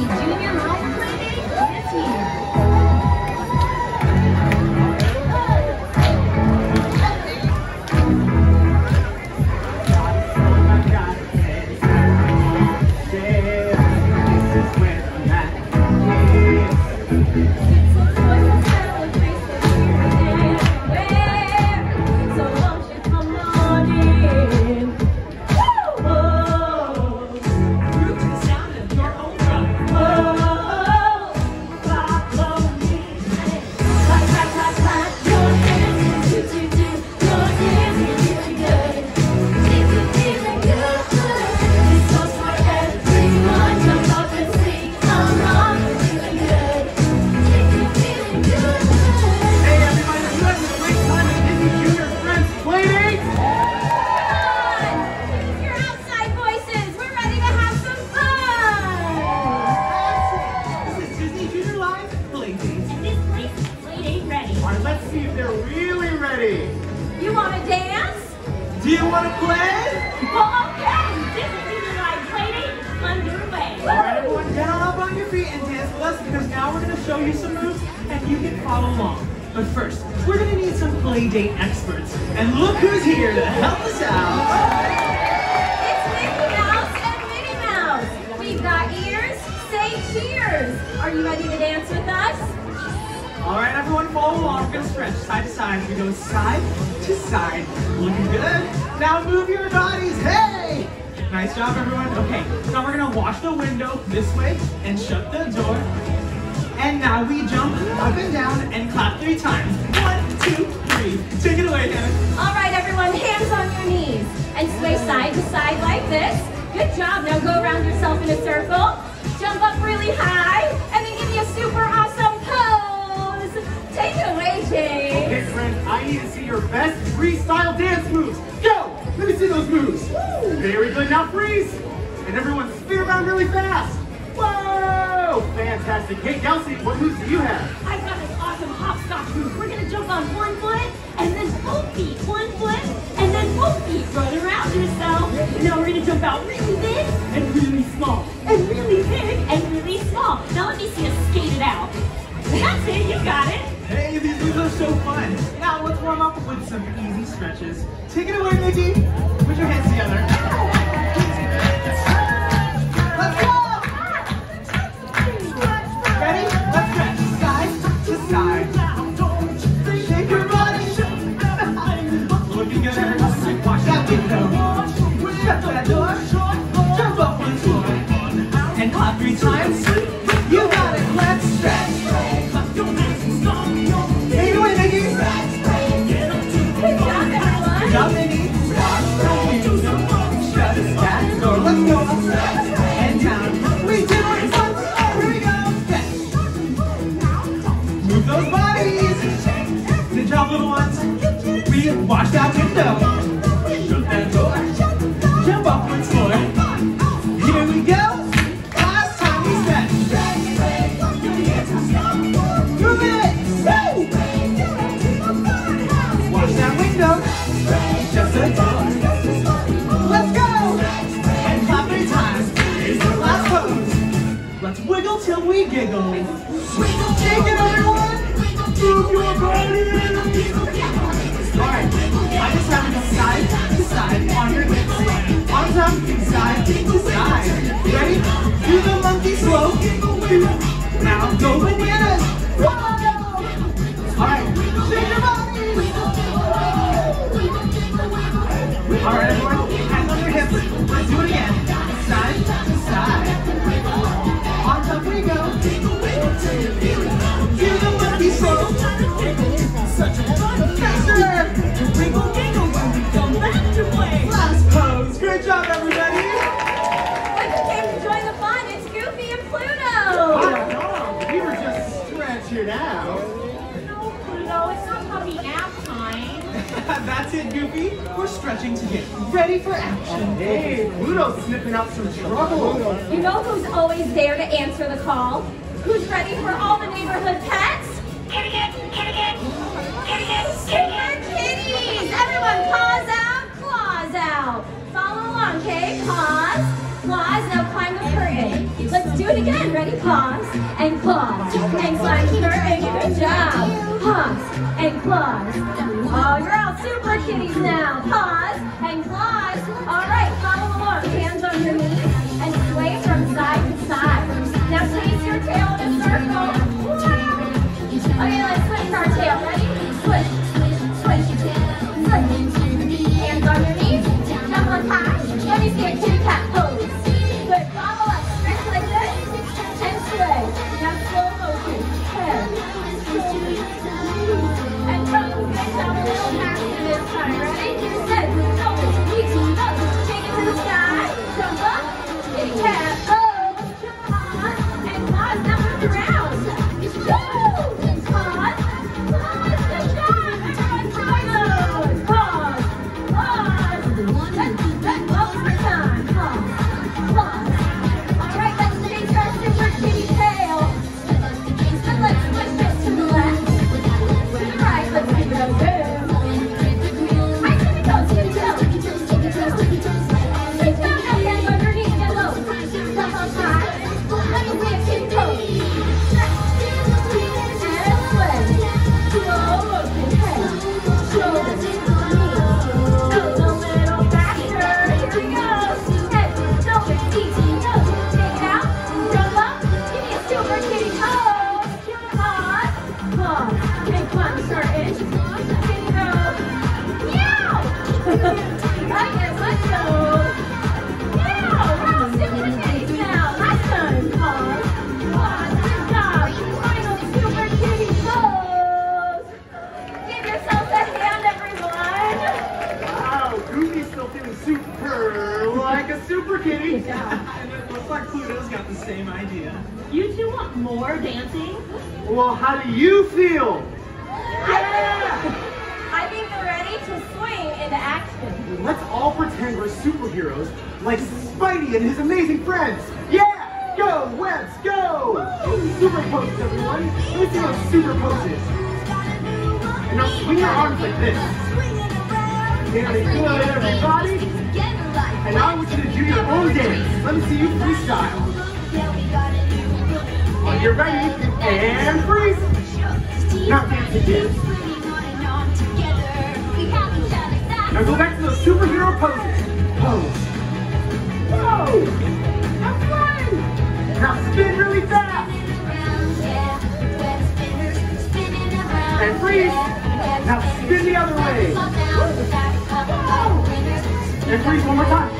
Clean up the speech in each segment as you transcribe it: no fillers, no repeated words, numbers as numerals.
Disney Junior Friends Playdate this year. You want to dance? Do you want to play? Well, okay. Disney Junior Friends Playdate underway. All right, everyone, get on up on your feet and dance with us because now we're going to show you some moves and you can follow along. But first, we're going to need some Playdate experts. And look who's here to help us out. It's Mickey Mouse and Minnie Mouse. We've got ears. Say cheers. Are you ready to dance with us? All right, everyone, follow along. We're going to stretch side to side. We go side to side. Looking good. Now move your bodies. Hey! Nice job, everyone. Okay, now we're going to wash the window this way and shut the door. And now we jump up and down and clap 3 times. 1, 2, 3. Take it away, Hannah. All right, everyone, hands on your knees and sway side to side like this. Good job. Now go around yourself in a circle. Jump up really high and then give me a super awesome pose. Take it away, Jay. Okay, friends, I need to see your best freestyle dance moves. Go! Let me see those moves. Woo. Very good. Now freeze. And everyone spin around really fast. Whoa! Fantastic. Hey, Kelsey, what moves do you have? I've got this awesome hopscotch move. We're going to jump on 1 foot and then both feet. 1 foot and then both feet. Run around yourself. Now we're going to jump out really big and really small. And really big and really small. Now let me see us skate it out. That's it. You got it. Hey, these moves are so fun. Now let's warm up with some easy stretches. Take it away, Mickey. Put your hands together. Let's go! Ready? Let's stretch side to side. Shake your body. Looking good. Watch that window. Shut that door. Jump up on floor. And clap 3 times. You got it. Let's stretch. Take it away, Mickey. Good job, everyone. Good job, Mickey. Watch the window. Shut that door. Let's go up and down. We did it once. Here we go. Move those bodies. Good job, little ones. We wash that window. Shut that door. Jump up once more. Here we go. Last time we stretch. Move it. Wash that window. Just a door. Let's go. And clap 3 times. Here's the last pose. Let's wiggle till we giggle. Shake it, everyone. Move your body. Alright, I just have it side to side on your hips. Arms up, side to side. Ready? Do the monkey slow. Now go bananas. Whoa! Alright, shake your body. Alright, everyone, hands on your hips. Let's do it again. Side to side. Arms up we go. Do the monkey slow. Faster! Wiggle, wiggle, when we come back to play. Last pose. Great job, everybody. Look who came to join the fun. It's Goofy and Pluto. Oh, we were just stretching out. No, Pluto, it's not puppy nap time. That's it, Goofy. We're stretching to get ready for action. Hey, Pluto's sniffing out some trouble. You know who's always there to answer the call? Who's ready for all the neighborhood pets? Kitty cat, kitty cat, kitty cat, super kitties! Everyone, paws out, claws out. Follow along, okay? Paws, claws, now climb the curtain. Let's do it again. Ready? paws and claws and slime skirting. Good job. Paws and claws. Oh, you're all super kitties now. Paws and claws. All right, follow along. Hands on your knees and sway from side to side. Now squeeze your tail in a circle. Wow. Okay, let's switch our tail. Ready? Switch, switch, switch. Hands on your knees. Jump on high. Let me see a kitty cat pose. Good. Follow up. Stretch like this and sway. Now slow motion. Head, shoulders, and toes. Get down a little faster this time. Ready? Head, shoulders, knees, toes. Take it to the sky. Jump up. Kitty cat pose. And claws. Now move around. Woo! Paws. Paws. Good job. Everyone try those. Paws. Paws. One more time. Paws. Paws. All right, let's change our super kitty tail. And let's switch it to the left. To the right. Let's give it a boom. Hi, tippy toes, tippy toes. Tippy toes, tippy toes. Tippy toes. Now hands underneath, get low. Jump on high. Let me see a tippy toe. And sway. Slow motion. Head, shoulders, knees. Toes a little faster. Here we go. Head, shoulders, knees, toes. Take it out. Jump up. Give me a super kitty pose. Paws. Paws. Big fun. Start in. Kitty pose. Meow. I guess let's go. Meow. Wow, super kitties now. Last time. Paws. Paws. Good job. Final super kitty pose. Give yourself a hand, everyone. Wow, Goofy's still feeling super like a super kitty. And it looks like Pluto's got the same idea. You two want more dancing? Well, how do you feel? I think we're ready to swing into action. Let's all pretend we're superheroes like Spidey and his amazing friends. Yeah! Go, webs, go! Super poses, everyone. Let me see those super poses. And now swing your arms like this. Very good, everybody. And now I want you to do your own dance. Let me see you freestyle. Are you ready? And freeze. Now dance again. Now go back to those superhero poses. Pose. Whoa! Have fun! Now spin really fast. And freeze. Now spin the other way. Whoa! And freeze one more time.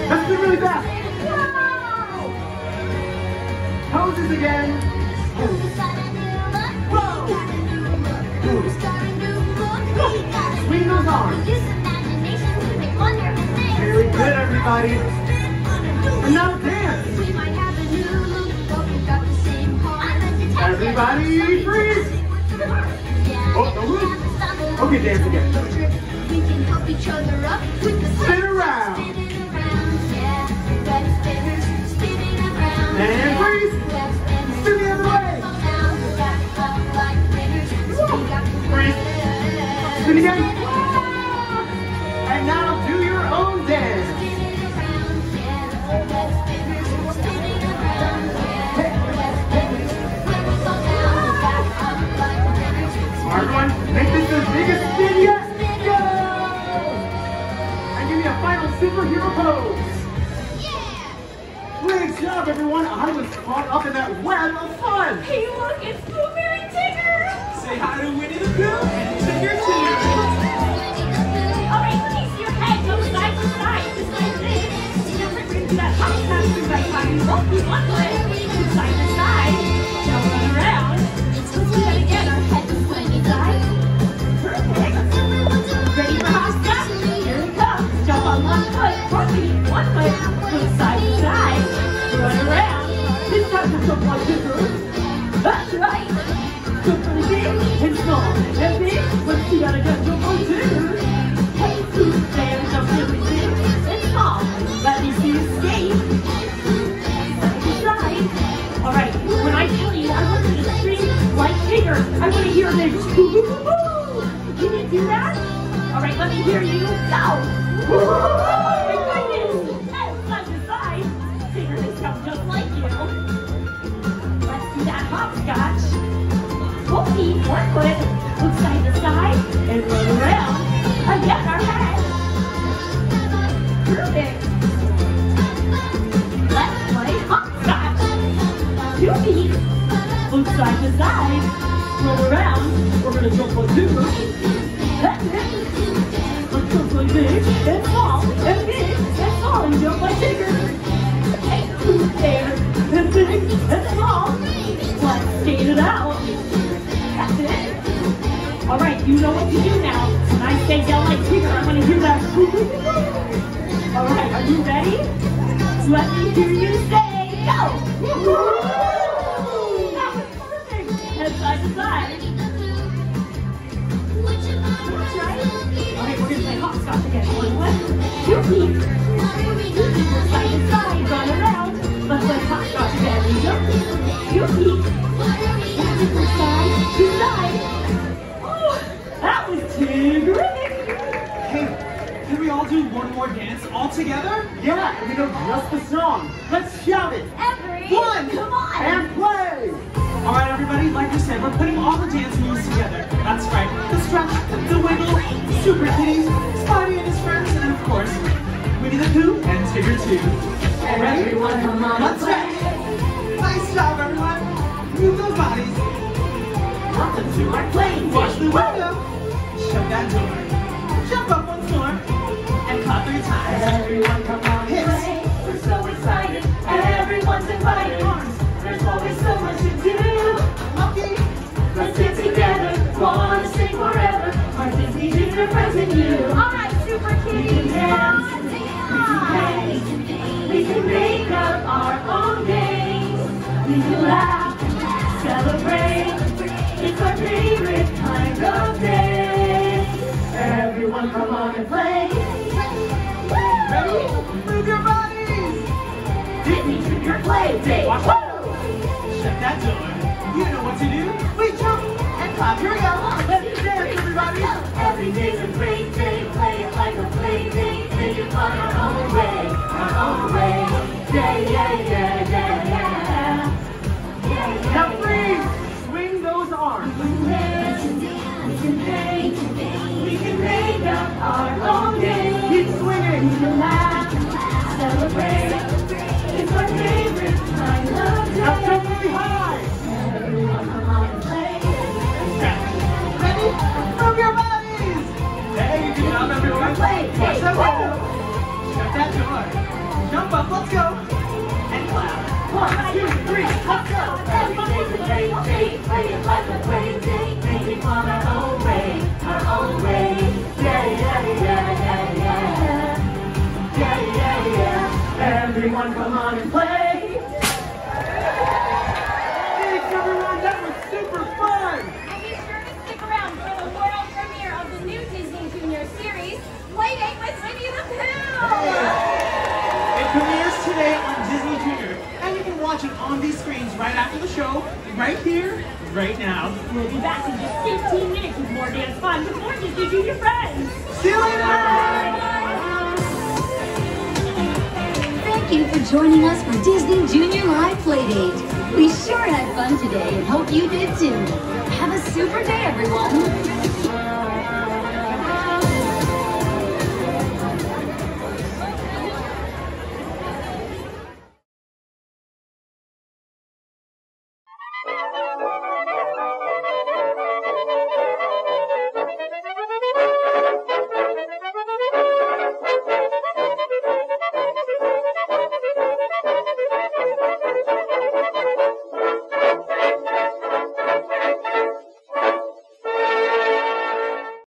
Let's spin really fast. Whoa! Poses again. Pose. Whoa! Pose. Swing those arms. Very good, everybody. And now dance. Everybody freeze. Oh, don't move. Okay, dance again. Spin around. And freeze. Spin the other way. Freeze. Spin again. And now do your own dance. Everyone, make this the biggest spin yet. Go! And give me a final superhero pose. Great job, everyone. I was caught up in that web of fun. Hey, look, it's Blueberry Tigger. Say hi to Winnie the Pooh and Tigger too. All right, let me see your head go side to side, just like this. Now we're going to do that hop, tap, do that time. You won't do one leg, side to side. Now run around. Let's do that again. Our head is side to side. Perfect. Ready for hop, tap? Here we go. Jump on one foot, or one foot, go side to side. Run around. This time we'll jump like this. That's right. Jump really big and small and big. Let's see that again. Jump on two. Hey, two, there, jump really big and small. Let me see you skate. Side to side. All right, when I tell you, I want you to scream like Tigger. I want to hear a big boo-boo-boo-boo. Can you do that? All right, let me hear you. Go. Oh my goodness. And side to side. Tigger, this sounds just like you. to side, roll around. We're gonna jump on two. That's it. Let's jump like big and small and big and small and jump like bigger. And there and big and small. Let's skate it out. That's it. All right, you know what to do now. When I say yell like bigger, I'm gonna hear that. All right, are you ready? Let me hear you say go. That was perfect. Head side to side. That's right. Okay, we're gonna play hopscotch again. 1, 2 feet. Side to side, run around. Let's play hopscotch again. 2 feet. Side to side. Oh, that was terrific. Hey, can we all do one more dance all together? Yeah, and we know just the song. Let's shout it. One, Come on. And play. All right, everybody, like we said, we're putting all the dance moves together. That's right, the stretch, the wiggle, Super Kitties, Spotty and his friends, and of course, Winnie the Pooh and Tigger too. All ready? Everyone, come on. Let's go. Nice job, everyone. Move those bodies. Welcome to our playing Watch the game. window. Shut that door. Jump up once more. And clap 3 times. Everyone, come on and Hits. play. We're so excited. Everyone's invited. There's always so much to do. Monkey. Let's get together. Wanna sing forever. Our Disney Junior Friends and you. All right, Super Kitties. We can dance. We can play. We can make up our own games. We can laugh. Celebrate. It's our favorite kind of day. Everyone, come on and play. Ready? Move your bodies. Disney Junior Playdate. Watch out. Shut that door. You know what to do. We jump and clap. Here we go. Let's dance, everybody. Every day's a great day. Play it like a play date. Make it fun our own way. Our own way. Yeah, yeah, yeah, yeah, yeah. Now freeze. Swing those arms. We can make up our own game. Keep swinging. We can laugh, celebrate. It's our favorite kind of Now day. jump really high. Everyone, come on and play. Ready? Move your bodies. Hey, good job, everyone. Play, Watch that woo! window. Shut that door. Jump up. Let's go. And clap. 1, 2, 3, let's go! Everybody's a great day. Play it like a great day. Make it fun our own way. Our own way. Yeah, yeah, yeah, yeah, yeah. Yeah, yeah, yeah. Everyone, come on and play. Thanks, everyone. That was super fun. And be sure to stick around for the world premiere of the new Disney Junior series, Playdate with Winnie the Pooh! It premieres today on Disney Junior, and you can watch it on these screens right after the show, right here, right now. We'll be back in just 15 minutes with more dance fun with more Disney Junior Friends. See you later! Thank you for joining us for Disney Junior Live Playdate. We sure had fun today and hope you did too. Have a super day, everyone.